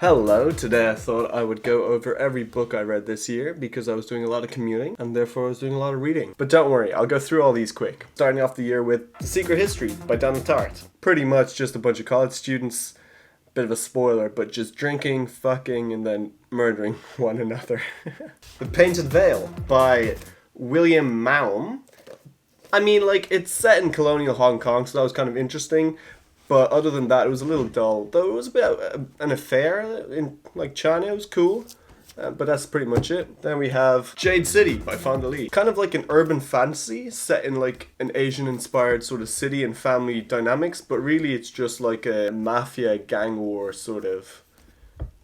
Hello, today I thought I would go over every book I read this year because I was doing a lot of commuting and therefore I was doing a lot of reading. But don't worry, I'll go through all these quick. Starting off the year with The Secret History by Donna Tartt. Pretty much just a bunch of college students, bit of a spoiler, but just drinking, fucking, and then murdering one another. The Painted Veil by William Maum. I mean, it's set in colonial Hong Kong, so that was kind of interesting. But other than that, it was a little dull. Though it was a bit of an affair in China. It was cool. But that's pretty much it. Then we have Jade City by Fonda Lee. Kind of like an urban fantasy set in an Asian-inspired sort of city and family dynamics. But really, it's just like a mafia gang war sort of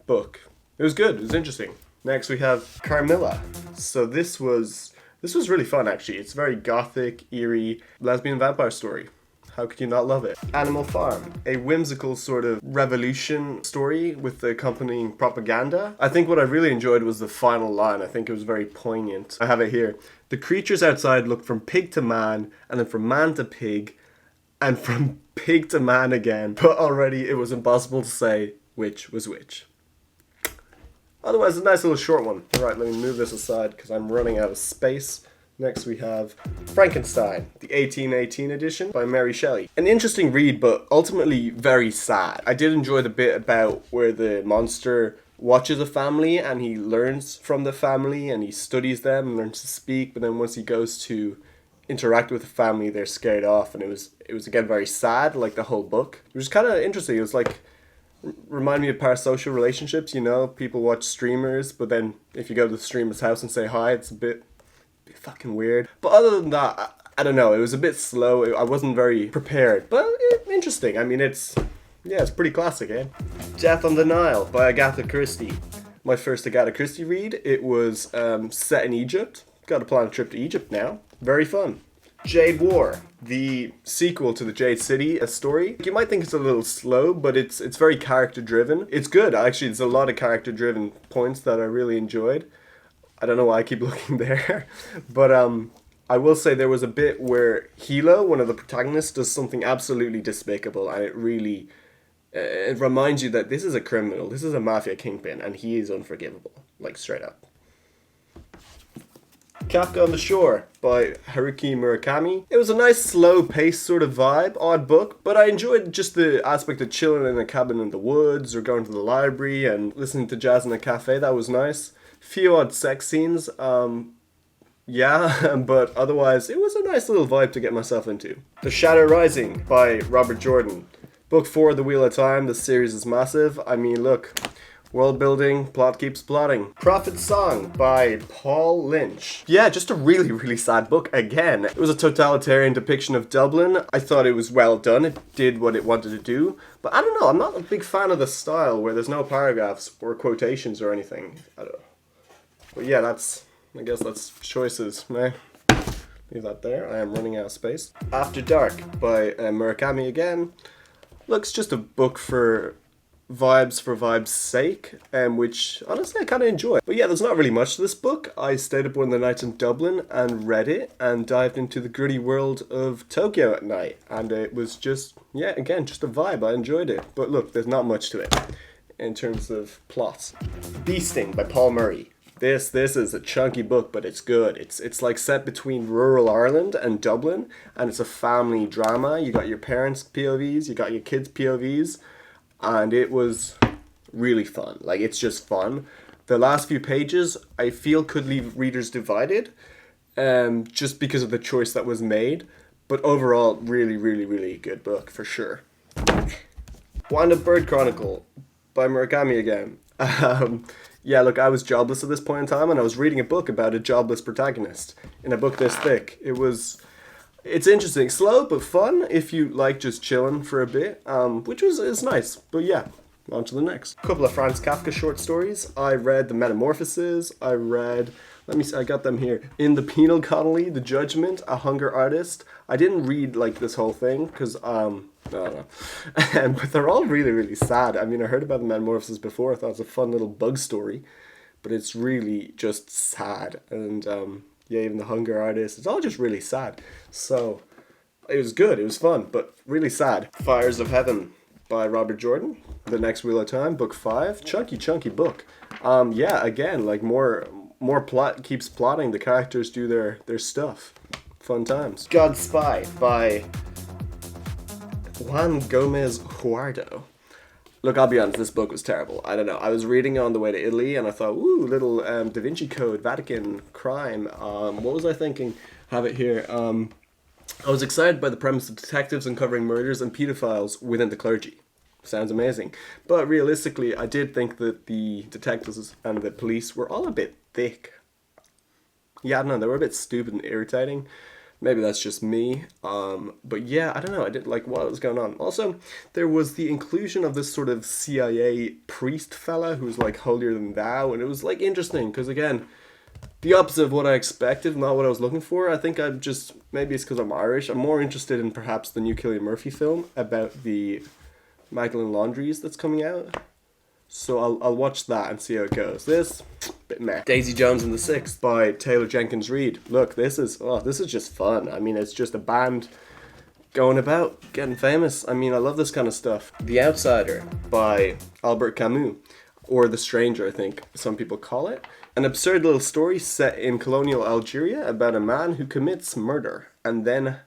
book. It was good. It was interesting. Next, we have Carmilla. So this was really fun, actually. It's very gothic, eerie, lesbian vampire story. How could you not love it? Animal Farm, a whimsical sort of revolution story with the accompanying propaganda. I think what I really enjoyed was the final line. I think it was very poignant. I have it here. The creatures outside looked from pig to man, and then from man to pig, and from pig to man again. But already it was impossible to say which was which. Otherwise, a nice little short one. Alright, let me move this aside because I'm running out of space. Next we have Frankenstein, the 1818 edition by Mary Shelley. An interesting read, but ultimately very sad. I did enjoy the bit about where the monster watches a family and he learns from the family and he studies them and learns to speak, but then once he goes to interact with the family, they're scared off, and it was again very sad, like the whole book. It was kind of interesting. It was remind me of parasocial relationships, people watch streamers, but then if you go to the streamer's house and say hi, it's a bit fucking weird. But other than that, I don't know, it was a bit slow. I wasn't very prepared, but interesting. I mean, it's pretty classic, eh? Death on the Nile by Agatha Christie. My first Agatha Christie read. It was set in Egypt. Got to plan a trip to Egypt now. Very fun. Jade War, the sequel to the Jade City story. You might think it's a little slow, but it's very character driven. It's good, actually. There's a lot of character driven points that I really enjoyed. I don't know why I keep looking there, but I will say there was a bit where Hilo, one of the protagonists, does something absolutely despicable, and it really it reminds you that this is a criminal, this is a mafia kingpin, and he is unforgivable, straight up. Kafka on the Shore by Haruki Murakami. It was a nice slow-paced sort of vibe, odd book, but I enjoyed just the aspect of chilling in a cabin in the woods or going to the library and listening to jazz in a cafe. That was nice. Few odd sex scenes, but otherwise it was a nice little vibe to get myself into. The Shadow Rising by Robert Jordan. Book 4 of The Wheel of Time. The series is massive. I mean, look, world building, plot keeps plotting. Prophet's Song by Paul Lynch. Yeah, just a really, really sad book again. It was a totalitarian depiction of Dublin. I thought it was well done. It did what it wanted to do. But I don't know, I'm not a big fan of the style where there's no paragraphs or quotations or anything. I don't know. But yeah, I guess that's choices, eh? Leave that there. I am running out of space. After Dark by Murakami again. Looks just a book for vibes' sake, which honestly I kind of enjoy. But yeah, there's not really much to this book. I stayed up one of the nights in Dublin and read it and dived into the gritty world of Tokyo at night. And it was just a vibe. I enjoyed it. But look, there's not much to it in terms of plot. Beasting by Paul Murray. This is a chunky book, but it's good. It's set between rural Ireland and Dublin, and it's a family drama. You got your parents' POVs, you got your kids' POVs, and it was really fun. It's just fun. The last few pages, I feel, could leave readers divided, just because of the choice that was made. But overall, really, really, really good book, for sure. Wind-Up Bird Chronicle by Murakami again. Yeah, look, I was jobless at this point in time, and I was reading a book about a jobless protagonist in a book this thick. It's interesting, slow but fun if you like just chilling for a bit, which is nice. But yeah, on to the next. A couple of Franz Kafka short stories. I read The Metamorphoses. I got them here. In the Penal Colony, The Judgment, A Hunger Artist. I didn't read this whole thing because I don't know. But they're all really, really sad. I mean, I heard about The Metamorphoses before. I thought it was a fun little bug story, but it's really just sad. And even The Hunger Artist, it's all just really sad. So it was good. It was fun, but really sad. Fires of Heaven by Robert Jordan. The Next Wheel of Time, book 5. Chunky book. Yeah, again, like more plot keeps plotting. The characters do their stuff. Fun times. God's Spy by Juan Gomez Huardo. Look, I'll be honest, this book was terrible. I don't know. I was reading it on the way to Italy, and I thought, ooh, little Da Vinci Code, Vatican, crime. What was I thinking? Have it here. I was excited by the premise of detectives uncovering murders and pedophiles within the clergy. Sounds amazing. But realistically, I did think that the detectives and the police were all a bit thick. Yeah, I don't know, they were a bit stupid and irritating. Maybe that's just me. But yeah, I don't know. I didn't like what was going on. Also, there was the inclusion of this sort of CIA priest fella who's like holier than thou. And it was like interesting because, again, the opposite of what I expected, not what I was looking for. I think I'm just, maybe it's because I'm Irish. I'm more interested in perhaps the new Cillian Murphy film about the Magdalene Laundries that's coming out. So I'll watch that and see how it goes. This, bit meh. Daisy Jones and the Six by Taylor Jenkins Reid. Look, this is just fun. I mean, it's just a band going about, getting famous. I mean, I love this kind of stuff. The Outsider by Albert Camus, or The Stranger, I think some people call it. An absurd little story set in colonial Algeria about a man who commits murder and then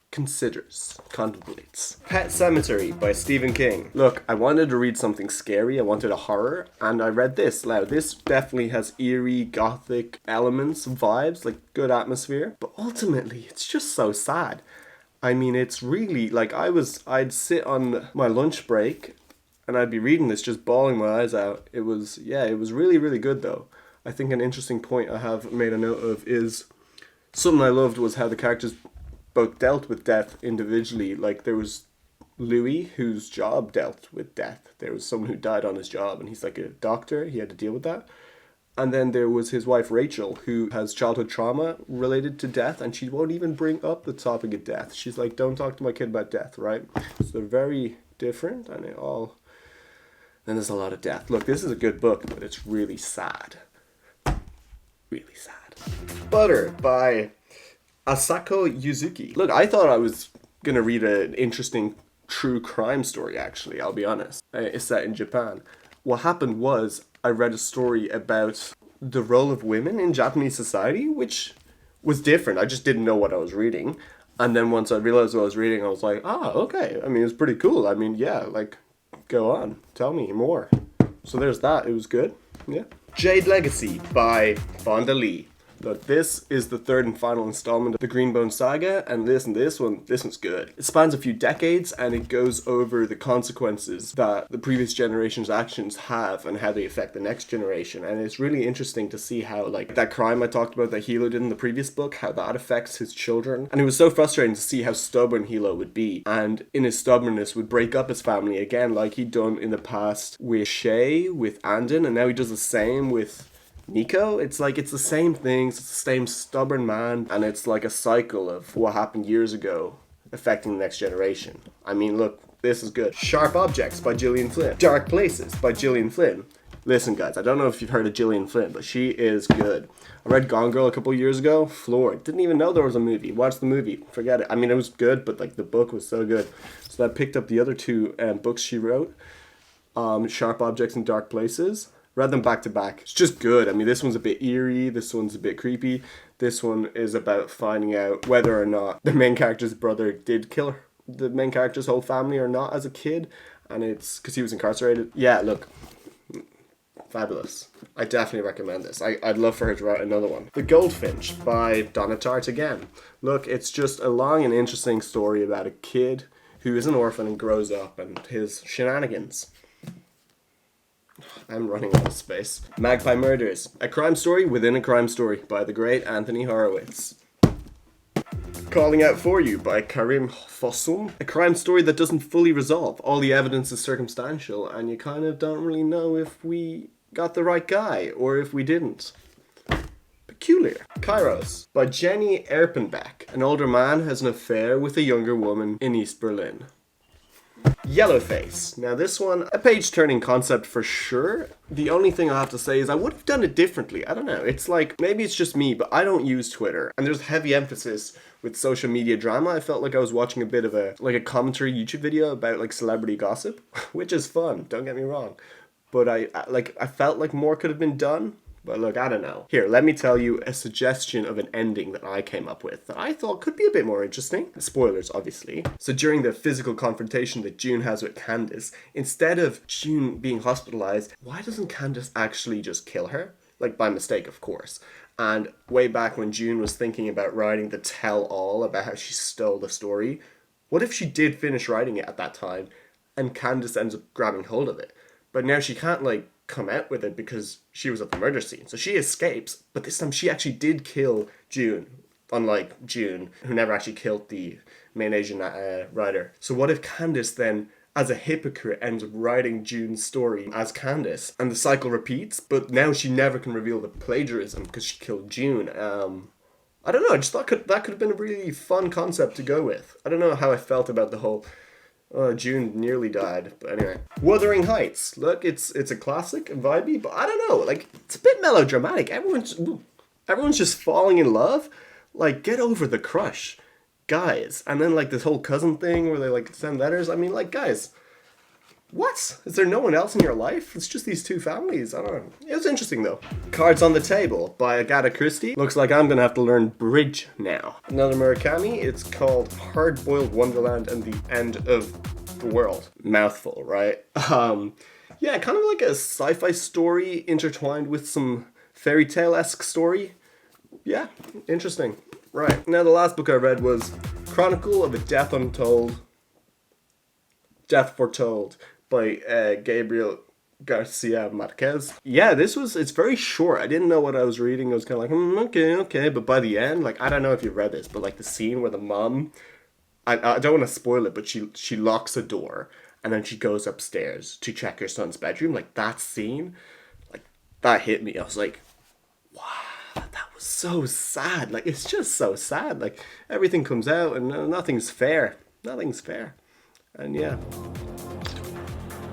contemplates. Pet Sematary by Stephen King. Look, I wanted to read something scary, I wanted a horror, and I read this. Now, this definitely has eerie, gothic elements, vibes, like good atmosphere, but ultimately, it's just so sad. I mean, it's really, like, I'd sit on my lunch break, and I'd be reading this, just bawling my eyes out. It was really, really good, though. I think an interesting point I have made a note of is, something I loved was how the characters both dealt with death individually. Like, there was Louis, whose job dealt with death. There was someone who died on his job, and he's like a doctor. He had to deal with that. And then there was his wife, Rachel, who has childhood trauma related to death, and she won't even bring up the topic of death. She's like, don't talk to my kid about death, right? So they're very different, and then there's a lot of death. Look, this is a good book, but it's really sad. Really sad. Butter by Asako Yuzuki. Look, I thought I was going to read an interesting true crime story, actually, I'll be honest. It's set in Japan. What happened was, I read a story about the role of women in Japanese society, which was different. I just didn't know what I was reading. And then once I realized what I was reading, I was like, okay. I mean, it was pretty cool. I mean, yeah, like, go on. Tell me more. So there's that. It was good. Yeah. Jade Legacy by Fonda Lee. Look, this is the third and final installment of the Greenbone Saga, and this one's good. It spans a few decades, and it goes over the consequences that the previous generation's actions have and how they affect the next generation. And it's really interesting to see how, like, that crime I talked about that Hilo did in the previous book, how that affects his children. And it was so frustrating to see how stubborn Hilo would be, and in his stubbornness would break up his family again, like he'd done in the past with Shay, with Andon, and now he does the same with Nico. It's like, it's the same things, it's the same stubborn man, and it's like a cycle of what happened years ago affecting the next generation. I mean, look, this is good. Sharp Objects by Gillian Flynn. Dark Places by Gillian Flynn. Listen, guys, I don't know if you've heard of Gillian Flynn, but she is good. I read Gone Girl a couple years ago, floored. Didn't even know there was a movie. Watched the movie, forget it. I mean, it was good, but like the book was so good. So I picked up the other two books she wrote, Sharp Objects and Dark Places. Read them back to back. It's just good. I mean, this one's a bit eerie. This one's a bit creepy. This one is about finding out whether or not the main character's brother did kill the main character's whole family or not as a kid. And it's because he was incarcerated. Yeah, look. Fabulous. I definitely recommend this. I'd love for her to write another one. The Goldfinch by Donna Tartt again. Look, it's just a long and interesting story about a kid who is an orphan and grows up and his shenanigans. I'm running out of space. Magpie Murders, a crime story within a crime story by the great Anthony Horowitz. Calling Out For You by Karim Fossum, a crime story that doesn't fully resolve. All the evidence is circumstantial, and you kind of don't really know if we got the right guy or if we didn't. Peculiar. Kairos by Jenny Erpenbeck. An older man has an affair with a younger woman in East Berlin. Yellowface. Now this one, a page-turning concept for sure. The only thing I have to say is I would have done it differently. I don't know. It's like, maybe it's just me, but I don't use Twitter. And there's heavy emphasis with social media drama. I felt like I was watching a bit of a commentary YouTube video about like celebrity gossip, which is fun, don't get me wrong. But I felt like more could have been done. But look, I don't know. Here, let me tell you a suggestion of an ending that I came up with that I thought could be a bit more interesting. Spoilers, obviously. So during the physical confrontation that June has with Candace, instead of June being hospitalized, why doesn't Candace actually just kill her? Like, by mistake, of course. And way back when June was thinking about writing the tell-all about how she stole the story, what if she did finish writing it at that time and Candace ends up grabbing hold of it? But now she can't, like, come out with it because she was at the murder scene. So she escapes, but this time she actually did kill June, unlike June, who never actually killed the main Asian writer. So what if Candace then, as a hypocrite, ends up writing June's story as Candace, and the cycle repeats, but now she never can reveal the plagiarism because she killed June. I don't know, I just thought that could have been a really fun concept to go with. I don't know how I felt about the whole June nearly died, but anyway. Wuthering Heights. Look, it's a classic, vibey, but I don't know, like, it's a bit melodramatic. Everyone's just falling in love. Like, get over the crush, guys. And then, like, this whole cousin thing where they, like, send letters. I mean, like, guys, what? Is there no one else in your life? It's just these two families. I don't know. It was interesting, though. Cards on the Table by Agatha Christie. Looks like I'm gonna have to learn bridge now. Another Murakami. It's called Hard-Boiled Wonderland and the End of the World. Mouthful, right? Yeah, kind of like a sci-fi story intertwined with some fairy tale-esque story. Yeah, interesting. Right. Now, the last book I read was Chronicle of a Death Foretold by Gabriel Garcia Marquez. Yeah, it's very short. I didn't know what I was reading. I was kind of like, okay. But by the end, like, I don't know if you've read this, but like the scene where the mom, I don't want to spoil it, but she locks a door and then she goes upstairs to check her son's bedroom. Like, that scene, like, that hit me. I was like, wow, that was so sad. Like, it's just so sad. Like, everything comes out and nothing's fair. Nothing's fair. And yeah.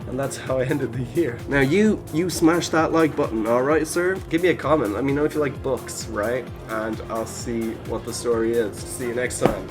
And that's how I ended the year. Now you smash that like button, alright sir? Give me a comment, let me know if you like books, right? And I'll see what the story is. See you next time.